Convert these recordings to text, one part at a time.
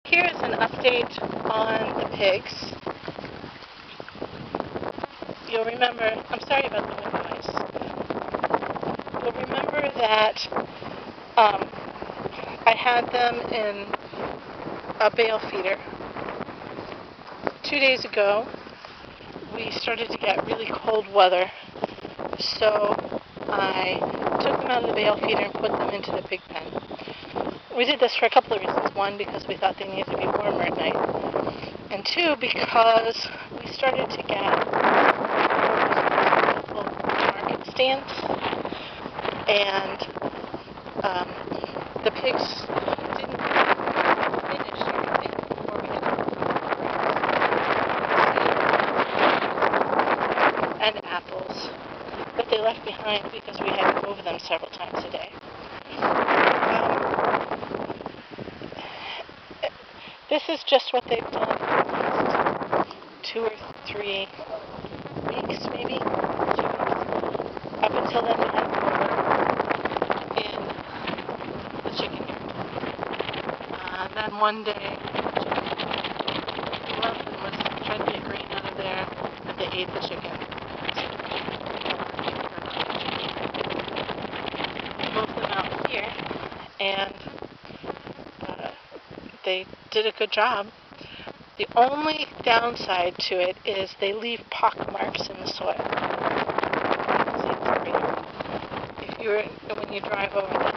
Here's an update on the pigs. You'll remember, I'm sorry about the wind noise. You'll remember that I had them in a bale feeder. 2 days ago, we started to get really cold weather, so I took them out of the bale feeder and put them into the pig pen. We did this for a couple of reasons. One, because we thought they needed to be warmer at night. And two, because we started to get little market stands. And the pigs didn't finish everything before we had and apples that they left behind because we had to move them several times a day. This is just what they've done for the last 2 or 3 weeks, maybe 2 weeks. Up until then, we had water in the chicken yard. And then one day, one of them was trying to get grain out of there, and they ate the chicken. So moved them out here, and they did a good job. The only downside to it is they leave pock marks in the soil. When you drive over them,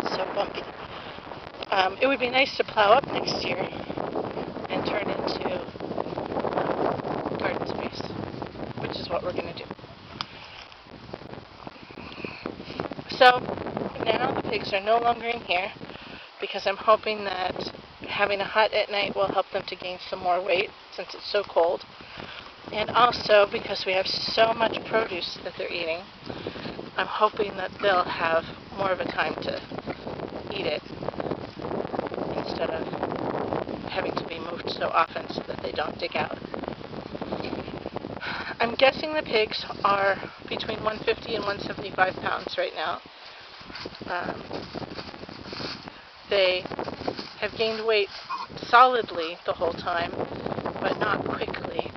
it's so bumpy. It would be nice to plow up next year and turn into garden space, which is what we're going to do. So now the pigs are no longer in here, because I'm hoping that having a hut at night will help them to gain some more weight since it's so cold. And also because we have so much produce that they're eating, I'm hoping that they'll have more of a time to eat it instead of having to be moved so often so that they don't dig out. I'm guessing the pigs are between 150 and 175 pounds right now. They have gained weight solidly the whole time, but not quickly.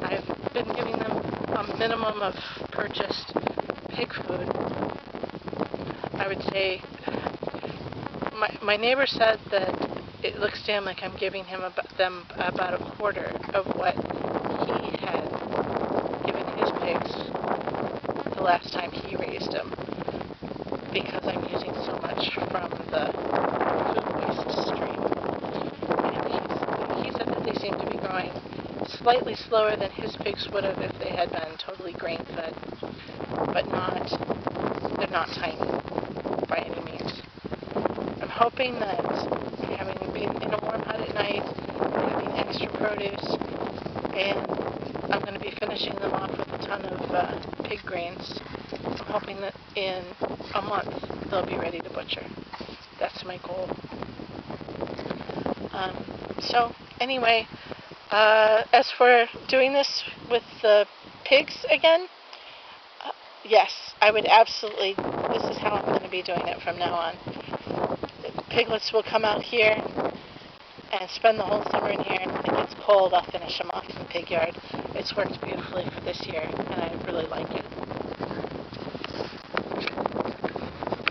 I've been giving them a minimum of purchased pig food. I would say, my neighbor said that it looks to him like I'm giving them about a quarter of what he had given his pigs the last time he raised them, because I'm using so much from the food waste stream. And he said that they seem to be growing slightly slower than his pigs would have if they had been totally grain-fed, but they're not tiny by any means. I'm hoping that having been in a warm hut at night, having extra produce, and I'm going to be finishing them off with a ton of pig grains. I'm hoping that in a month they'll be ready to butcher. That's my goal. So anyway, as for doing this with the pigs again, yes, I would absolutely, this is how I'm going to be doing it from now on. The piglets will come out here and spend the whole summer in here, and when it gets cold, I'll finish them off in the pig yard. It's worked beautifully for this year, and I really like it.